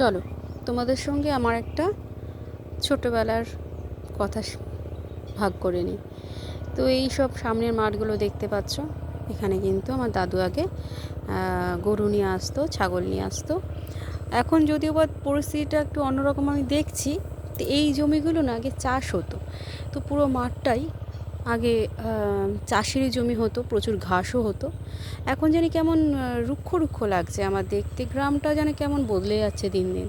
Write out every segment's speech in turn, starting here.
চলো তোমাদের সঙ্গে আমার একটা ছোটোবেলার কথা ভাগ করে নিই। তো এই সব সামনের মাঠগুলো দেখতে পাচ্ছ, এখানে কিন্তু আমার দাদু আগে গরু নিয়ে আসতো, ছাগল নিয়ে আসতো। এখন যদিও বা পরিস্থিতিটা একটু অন্যরকম আমি দেখছি। তো এই জমিগুলো না আগে চাষ হতো, তো পুরো মাঠটাই আগে চাষেরই জমি হতো, প্রচুর ঘাসও হতো। এখন জানি কেমন রুক্ষ রুক্ষ লাগছে আমার দেখতে, গ্রামটা যেন কেমন বদলে যাচ্ছে দিন দিন।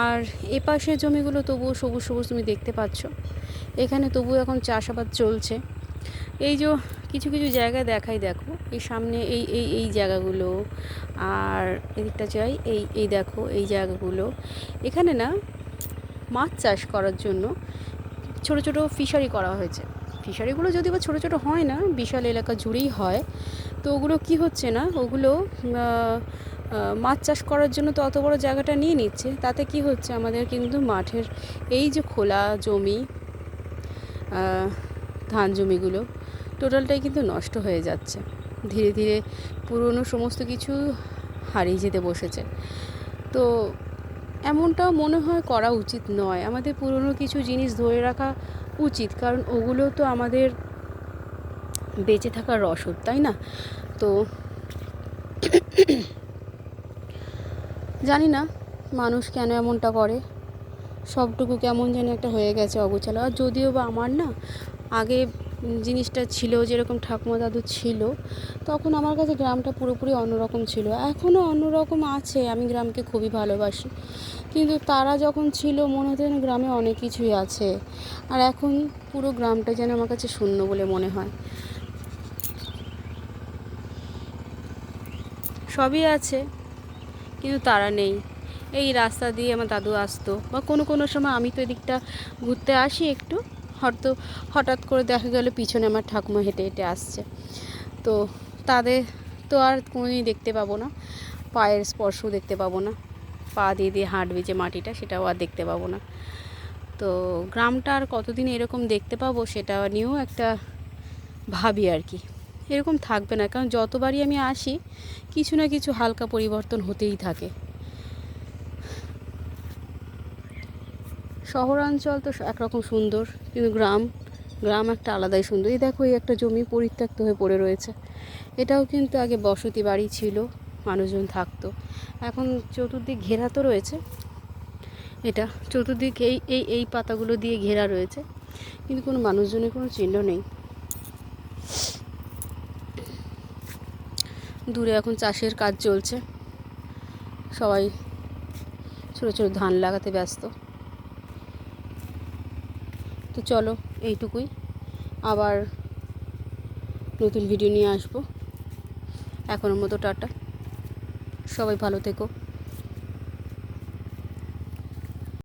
আর এপাশের জমিগুলো তবুও সবুজ সবুজ তুমি দেখতে পাচ্ছ, এখানে তবুও এখন চাষাবাদ চলছে। এই যে কিছু কিছু জায়গায় দেখাই, দেখো এই সামনে এই এই এই জায়গাগুলো, আর এদিকটা যাই, এই এই দেখো এই জায়গাগুলো, এখানে না মাছ চাষ করার জন্য ছোট ছোট ফিশারি করা হয়েছে। ফিশারিগুলো যদি বা ছোটো ছোটো হয় না, বিশাল এলাকা জুড়েই হয়। তো ওগুলো কি হচ্ছে না, ওগুলো মাছ চাষ করার জন্য তো অত বড় জায়গাটা নিয়ে নিচ্ছে, তাতে কি হচ্ছে আমাদের কিন্তু মাঠের এই যে খোলা জমি, ধান জমিগুলো টোটালটাই কিন্তু নষ্ট হয়ে যাচ্ছে। ধীরে ধীরে পুরনো সমস্ত কিছু হারিয়ে যেতে বসেছে। তো এমনটাও মনে হয় করা উচিত নয়, আমাদের পুরনো কিছু জিনিস ধরে রাখা উচিত, কারণ ওগুলো তো আমাদের বেঁচে থাকার রসদ, তাই না? তো জানি না মানুষ কেন এমনটা করে, সবটুকু কেমন যেন একটা হয়ে গেছে অগোছালো। আর যদিও বা আমার না আগে জিনিসটা ছিল, যেরকম ঠাকুমা দাদু ছিল, তখন আমার কাছে গ্রামটা পুরোপুরি অন্যরকম ছিল। এখনও অন্যরকম আছে, আমি গ্রামকে খুবই ভালোবাসি, কিন্তু তারা যখন ছিল মনে হতো যেন গ্রামে অনেক কিছুই আছে। আর এখন পুরো গ্রামটা যেন আমার কাছে শূন্য বলে মনে হয়। সবই আছে কিন্তু তারা নেই। এই রাস্তা দিয়ে আমার দাদু আসতো, বা কোনো কোনো সময় আমি তো এদিকটা ঘুরতে আসি একটু, হয়তো হঠাৎ করে দেখা গেল পিছনে আমার ঠাকুমা হেঁটে হেঁটে আসছে। তো তাদের তো আর কোনোদিনই দেখতে পাবো না, পায়ের স্পর্শও দেখতে পাবো না, পা দিয়ে দিয়ে হাঁটবে যে মাটিটা, সেটাও আর দেখতে পাবো না। তো গ্রামটা আর কতদিন এরকম দেখতে পাবো সেটা নিয়েও একটা ভাবি আর কি। এরকম থাকবে না, কারণ যতবারই আমি আসি কিছু না কিছু হালকা পরিবর্তন হতেই থাকে। শহরাঞ্চল তো একরকম সুন্দর, কিন্তু গ্রাম গ্রাম একটা আলাদাই সুন্দর। এই দেখো, এই একটা জমি পরিত্যক্ত হয়ে পড়ে রয়েছে, এটাও কিন্তু আগে বসতি বাড়ি ছিল, মানুষজন থাকতো। এখন চতুর্দিক ঘেরা তো রয়েছে, এটা চতুর্দিক এই এই এই পাতাগুলো দিয়ে ঘেরা রয়েছে, কিন্তু কোনো মানুষজনের কোনো চিহ্ন নেই। দূরে এখন চাষের কাজ চলছে, সবাই ছোটো ছোটো ধান লাগাতে ব্যস্ত। তো চলো এইটুকুই, আবার নতুন ভিডিও নিয়ে আসবো। এখনের মতো টাটা, সবাই ভালো থেকো।